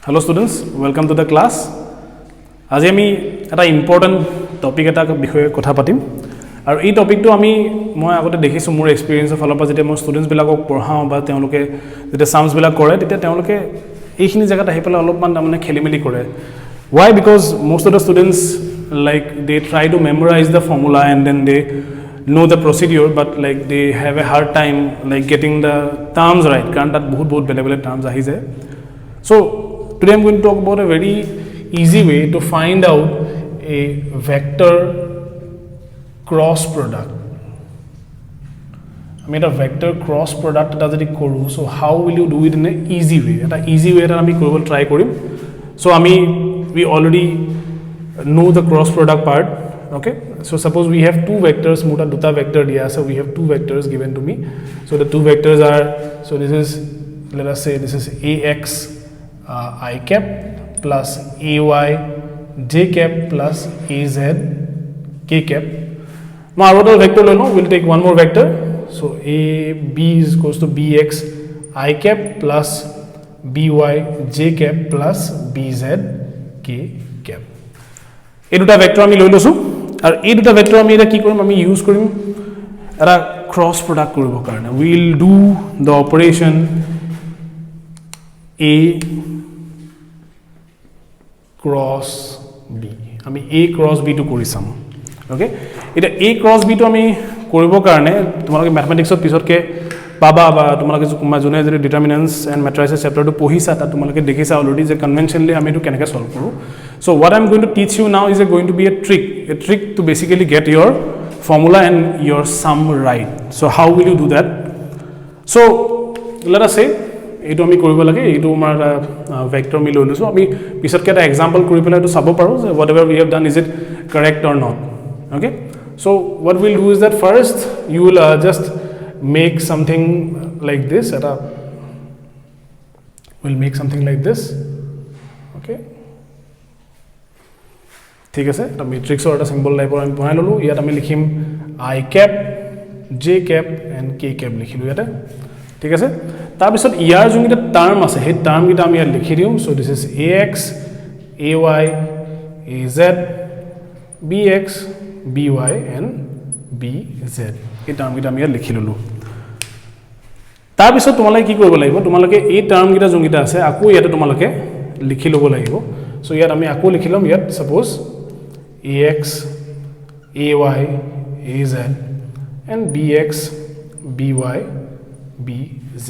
Hello students, welcome to the class. আজি আমি এটা ইম্পৰ্টেন্ট টপিক এটা বিষয়ে কথা পাতিম আৰু এই টপিকটো মই আগতে দেখিছো মোৰ এক্সপেৰিয়েন্সৰ ফালৰ পৰা যেতিয়া মই ষ্টুডেন্টস বিলাকক পঢ়াও বা তেওঁলোকে যেতিয়া সামস বিলাক কৰে তেতিয়া তেওঁলোকে এইখিনি জায়গাত আহি পেলাই অলপমান মানে খেলিমেলি কৰে why because most of the students like they try to memorize the formula and then they know the procedure but like they have a hard time like getting the terms right কাৰণ তাত বহুত বেলেগ terms আহি যায় so today I'm going to talk about a very easy way to find out a vector cross product. I mean a vector cross product does it koru. So how will you do it in an easy way? That easy way that we will try korim. So we already know the cross product part. Okay. So suppose we have two vectors. Muta duta vector diya. So we have two vectors given to me. So the two vectors are. So this is, let us say this is ax I cap plus ay j cap plus az k cap. Now our total vector we'll take one more vector. So a b is equals to bx I cap plus by j cap plus bz k cap. এই দুটা vector আমি লৈ লৈছো আৰু এই দুটা vector আমি এটা কি কৰিম আমি ইউজ কৰিম এটা ক্ৰস প্ৰডাক্ট কৰিব কাৰণে we'll do the operation a cross b আমি a cross b to কৰি চাম ওকে এটা a cross b to আমি কৰিব কাৰণে তোমালোকে ম্যাথমেটিক্সৰ পিছতকে পাবা বা তোমালোকে কোনবা জনে যদি ডিটারমিনেন্টস এন্ড ম্যাট্ৰিসেস চেপ্টাৰটো পঢ়িছা তা তোমালোকে দেখিছা অলৰেডি যে কনভেনশনলি আমি এটো কেনেকৈ সলভ কৰো so what I'm going to teach you now is going to be a trick to basically get your formula and your sum right so how will you do that so let us say এটো আমি কৰিব লাগে এটো আমাৰ vector me লৈ লৈছো আমি পিছত কেটা एग्जांपल কৰি পেলাই এটো চাব পাৰো যে whatever we have done is it correct or not okay so what we'll do is that first you will just make something like this we'll make something like this okay ঠিক আছে এটা ম্যাট্ৰিক্সৰ এটা সিম্বল টাইপৰ আমি বনাই ললো ইয়াত আমি লিখিম I cap j cap and k cap লিখিলো ইয়াতে ঠিক আছে তাৰ পিছত ইয়াৰ যোনটা টার্ম আছে সেই টার্ম কিটা আমি ইয়াত লিখি দিও so this is ax ay az bx by and bz এই টার্ম কিটা আমি ইয়াত লিখি ললো তাৰ পিছত তোমালোকে কি কৰিব লাগিব তোমালোকে এই টার্ম কিটা যোনটা আছে আকৌ ইয়াতে তোমালোকে লিখি লব লাগিব সো ইয়াত আমি আকৌ লিখিলাম ইয়াত suppose ax ay az and bx by bz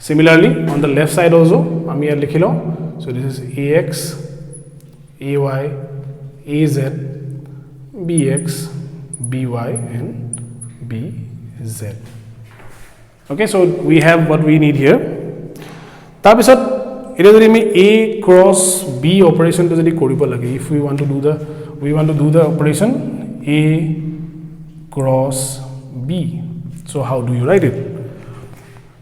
similarly on the left side also ami here likhilo so this is ax ay az bx by and bz okay so we have what we need here tar pisot eta jodi ami a cross b operation to jodi koribo lage if we want to do the operation a cross b so how do you write it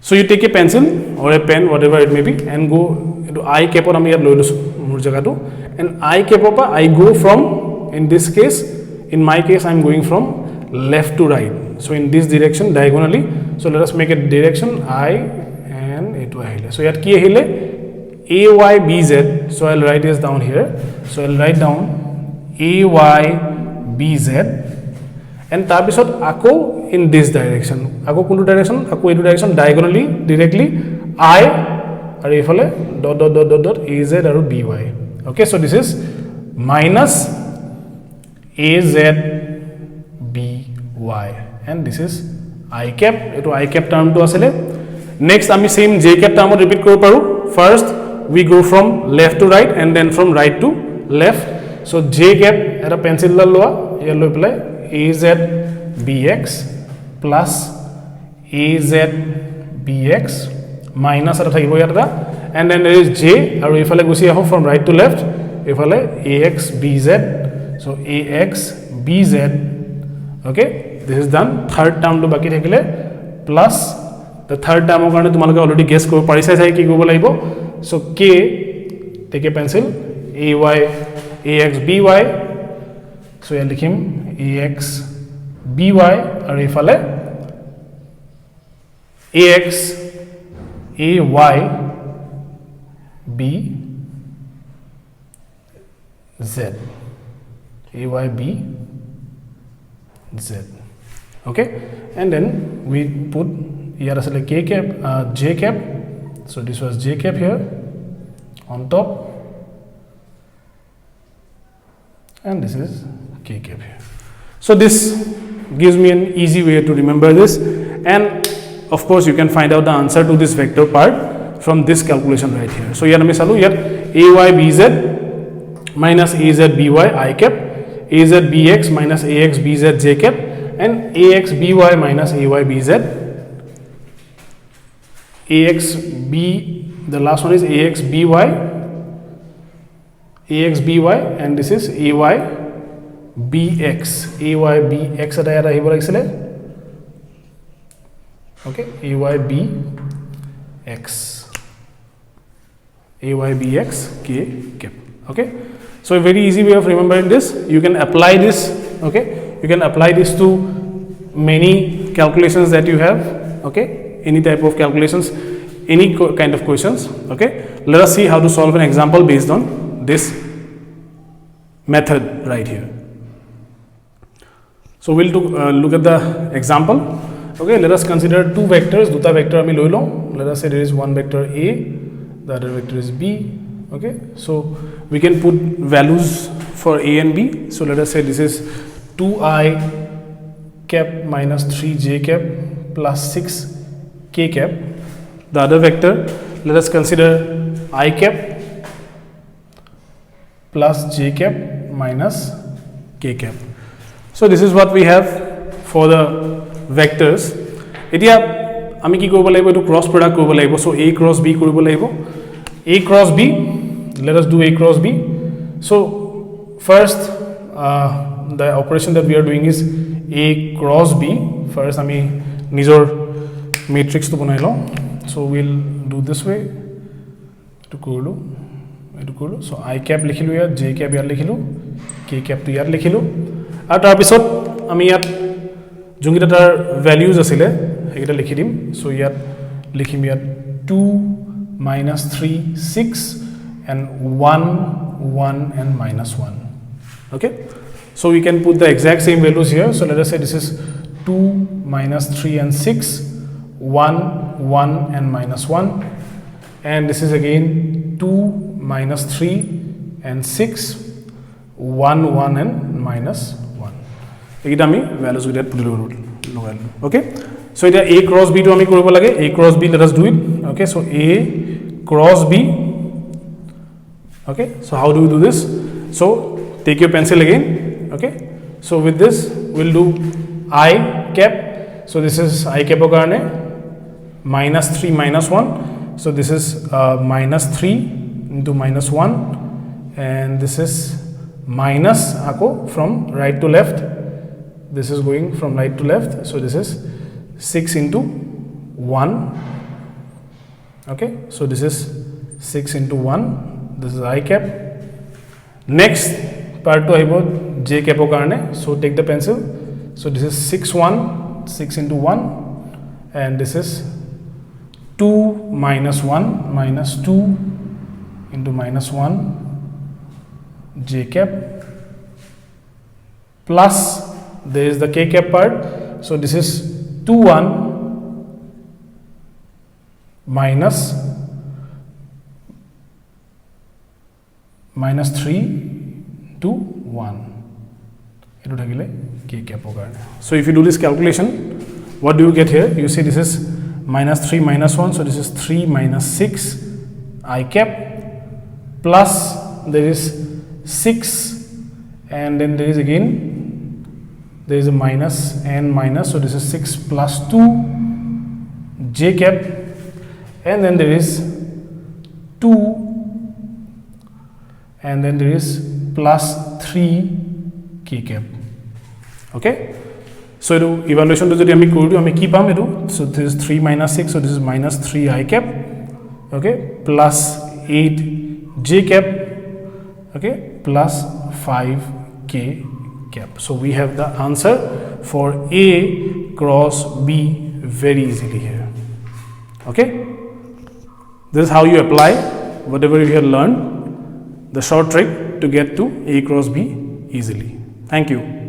so you take a pencil or a pen whatever it may be and go into I cap or ami yat loi losu mur jaga to and I cap pa I go from in this case in my case I am going from left to right so in this direction diagonally so let us make a direction I and etu ahile so yat ki ahile ay bz so I'll write this down here so I'll write down ay bz and tar pisot ako in this direction ako kuntu direction ako etu direction diagonally directly I aru efale dot az aru by okay so this is minus az by and this is I cap etu I cap term to asile next ami same j cap term repeat koribo paru first we go from left to right and then from right to left so j cap eta pencil la loa ye loi pelai az bx plus az bx minus eta thakibo yata and then there is j aru efale gusi aho from right to left efale ax bz so ax bz okay this is done third term to baki thakile plus the third term karone tumaloke already guess koribo parise sai ki koribo lagibo so k take a pencil ay ax by so I likhim ax by aru efale ax ay B Z, AY B Z. Okay, and then we put here as a K cap, J cap. So this was J cap here on top, and this is K cap here. So this gives me an easy way to remember this, and of course you can find out the answer to this vector part from this calculation right here. So here I salu here AY BZ minus AZ BY I cap, AZ BX minus AX BZ J cap, and AX BY minus AY BZ, AX B, the last one is AX BY, AX BY, and this is AY BX, AY BX at a able excellent. Okay, AY BX, AY BX K cap. Okay, so a very easy way of remembering this. You can apply this. Okay, you can apply this to many calculations that you have. Okay, any type of calculations, any kind of questions. Okay, let us see how to solve an example based on this method right here. So we'll look at the example. Okay, let us consider two vectors. Duta vector ami loi lo. Let us say there is one vector A, the other vector is B. Okay, so we can put values for A and B. So let us say this is 2I cap minus 3J cap plus 6K cap. The other vector, let us consider I cap plus J cap minus K cap. So this is what we have for the vectors. Etia ami ki koribo lagibo, etu cross product koribo lagibo. So A cross B koribo lagibo. A cross B, let us do A cross B. So first the operation that we are doing is A cross B. First ami nijor matrix to banai lo. So we'll do this way. To korilu, so I cap likhilu ya, J cap yar likhilu, K cap to yar likhilu. Aru tar pisot ami yat jungita tar values asile hegita likhi dim. So yat likhim yat 2 minus 3 6 and 1 1 and minus 1. Okay, so we can put the exact same values here. So let us say this is 2 minus 3 and 6, 1 1 and minus 1, and this is again 2 minus 3 and 6, 1 1 and minus 1. Ekita ami values with that put. Okay, so it A cross B to ami koribo lage. A cross B, let us do it. Okay, so A cross B. Okay, so how do we do this? So take your pencil again. Okay, so with this we'll do I cap. So this is I cap karane minus 3 minus 1. So this is minus 3 into minus 1, and this is minus ako from right to left. This is going from right to left. So this is 6 into 1. Okay, so this is 6 into 1. This is I cap. Next part to aibo J cap karane. So take the pencil. So this is 6 1, 6 into 1, and this is 2 minus 1 minus 2 into minus 1 J cap, plus there is the K cap part. So this is 2 1 minus 3 to 1. K cap. So if you do this calculation, what do you get here? You see this is minus 3 minus 1. So this is 3 minus 6 I cap, plus there is 6, and then there is again there is a minus and minus. So this is 6 plus 2 J cap, and then there is 2, and then there is plus 3 K cap. Okay, so evaluation to the ami keep am. So this is 3 minus 6. So this is minus 3 I cap. Okay, plus 8 J cap. Okay, plus 5 K cap. So we have the answer for A cross B very easily here. Okay, this is how you apply whatever you have learned, the short trick to get to A cross B easily. Thank you.